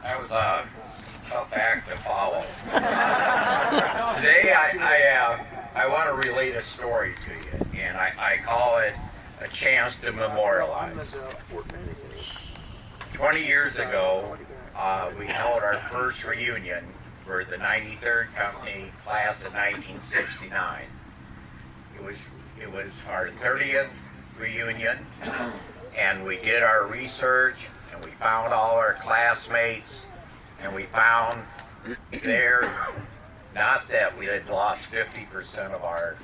That was a tough act to follow. Today I want to relate a story to you, and I call it a chance to memorialize. 20 years ago, we held our first reunion for the 93rd Company class of 1969. It was our 30th reunion, and we did our research, and we found all our classmates, and we found there, not that we had lost 50% of our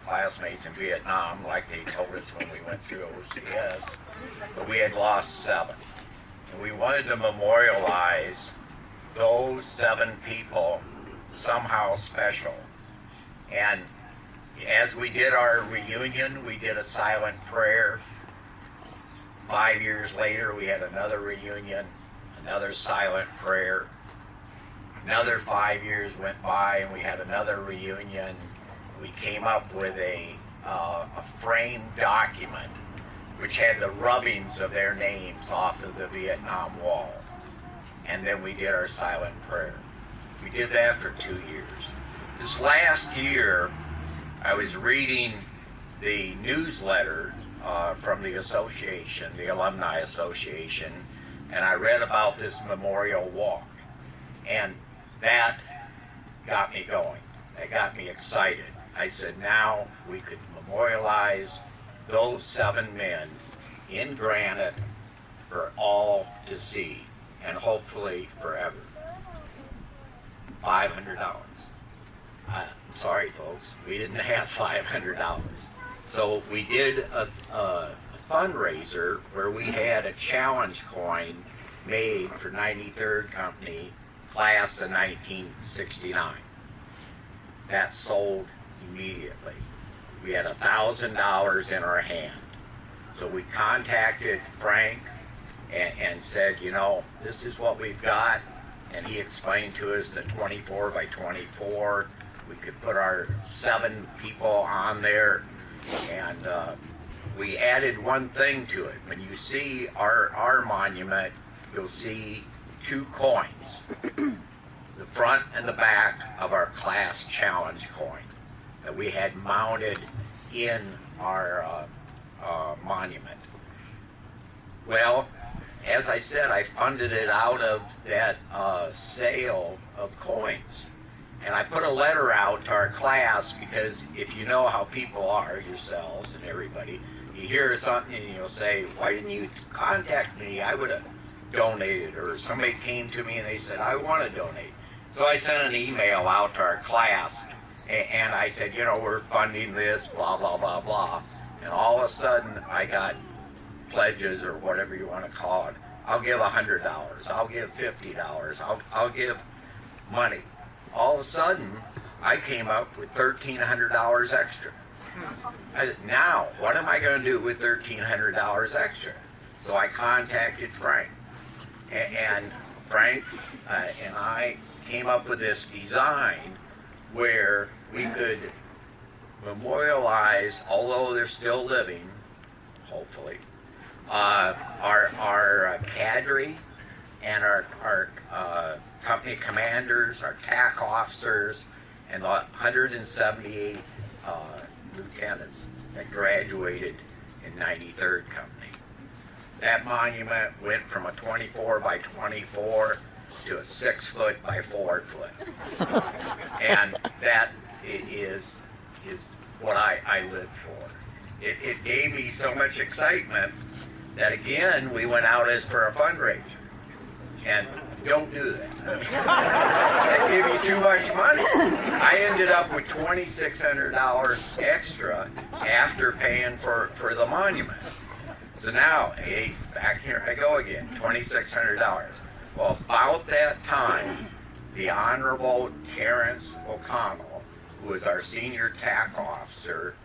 classmates in Vietnam, like they told us when we went through OCS, but we had lost 7. And we wanted to memorialize those 7 people somehow special. And as we did our reunion, we did a silent prayer. 5 years later, we had another reunion, another silent prayer. Another 5 years went by, and we had another reunion. We came up with a framed document which had the rubbings of their names off of the Vietnam Wall. And then we did our silent prayer. We did that for 2 years. This last year, I was reading the newsletter from the association, the Alumni Association, and I read about this memorial walk. And that got me going. That got me excited. I said, now we could memorialize those 7 men in granite for all to see, and hopefully forever. $500. Sorry, folks, we didn't have $500. So we did a fundraiser where we had a challenge coin made for 93rd Company class of 1969. That sold immediately. We had $1,000 in our hand. So we contacted Frank and said, you know, this is what we've got. And he explained to us the 24 by 24. We could put our 7 people on there. And we added one thing to it. When you see our monument, you'll see 2 coins. The front and the back of our class challenge coin that we had mounted in our monument. Well, as I said, I funded it out of that sale of coins. And I put a letter out to our class because if you know how people are, yourselves and everybody, you hear something and you'll say, why didn't you contact me? I would have donated. Or somebody came to me and they said, I want to donate. So I sent an email out to our class and I said, you know, we're funding this, blah, blah, blah, blah. And all of a sudden I got pledges or whatever you want to call it. I'll give $100. I'll give $50. I'll give money. All of a sudden, I came up with $1,300 extra. I said, now, what am I going to do with $1,300 extra? So I contacted Frank. And Frank and I came up with this design where we could memorialize, although they're still living, hopefully, our cadre and our company commanders, our TAC officers, and the 178 lieutenants that graduated in 93rd Company. That monument went from a 24 by 24 to a 6 foot by 4 foot. And that is what I live for. It gave me so much excitement that again we went out as for a fundraiser. And don't do that. That gave you too much money. I ended up with $2,600 extra after paying for the monument. So now, hey, back here I go again, $2,600. Well, about that time, the Honorable Terrence O'Connell, who was our senior TAC officer,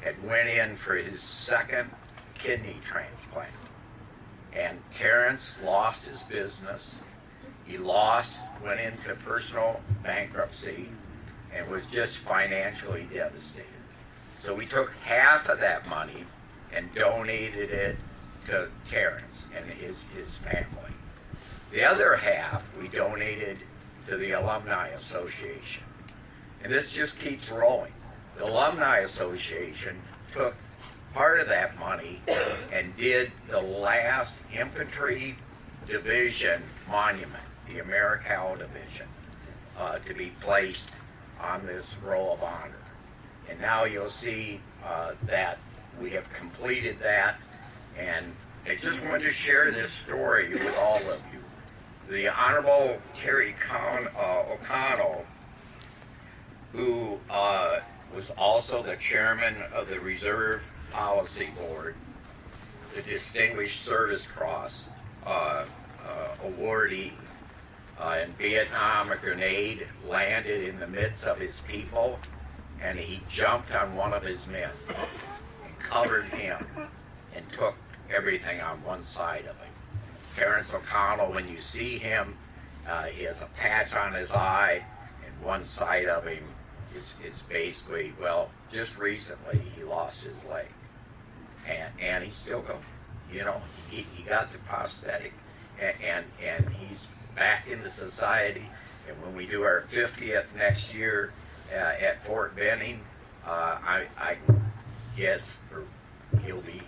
had went in for his 2nd kidney transplant. And Terrence lost his business. He went into personal bankruptcy, and was just financially devastated. So we took half of that money and donated it to Terrence and his family. The other half we donated to the Alumni Association. And this just keeps rolling. The Alumni Association took part of that money and did the last infantry division monument, the Americal Division, to be placed on this roll of honor. And now you'll see that we have completed that, and I just wanted to share this story with all of you. The Honorable Terry O'Connell, who was also the chairman of the Reserve Policy Board, the Distinguished Service Cross awardee. In Vietnam, a grenade landed in the midst of his people, and he jumped on one of his men and covered him and took everything on one side of him. Terrence O'Connell, when you see him, he has a patch on his eye, and one side of him is basically, well, just recently he lost his leg. And he's still going. You know, he got the prosthetic, and he's back into society. And when we do our 50th next year at Fort Benning, I guess he'll be here.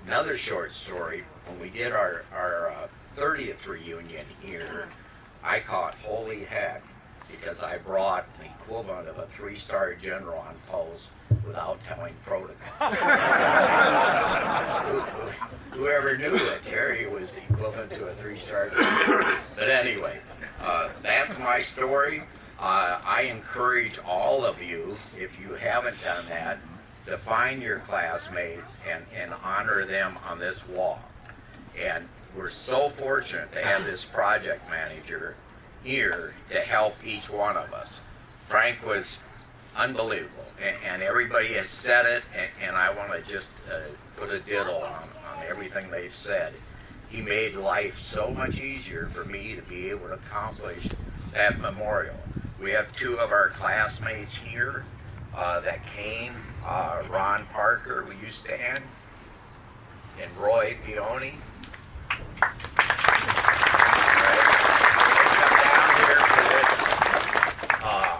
Another short story, when we did our 30th reunion here, I caught holy heck because I brought the equivalent of a 3-star general on post without telling protocol. Whoever knew that Terry was equivalent to a 3-star general. But anyway, that's my story. I encourage all of you, if you haven't done that, to find your classmates and honor them on this wall. And we're so fortunate to have this project manager here to help each one of us. Frank was unbelievable, and everybody has said it, and I want to just put a diddle on everything they've said. He made life so much easier for me to be able to accomplish that memorial. We have 2 of our classmates here that came, Ron Parker, will you stand? And Roy Pioni.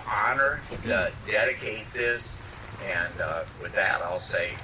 Honor to dedicate this, and with that I'll say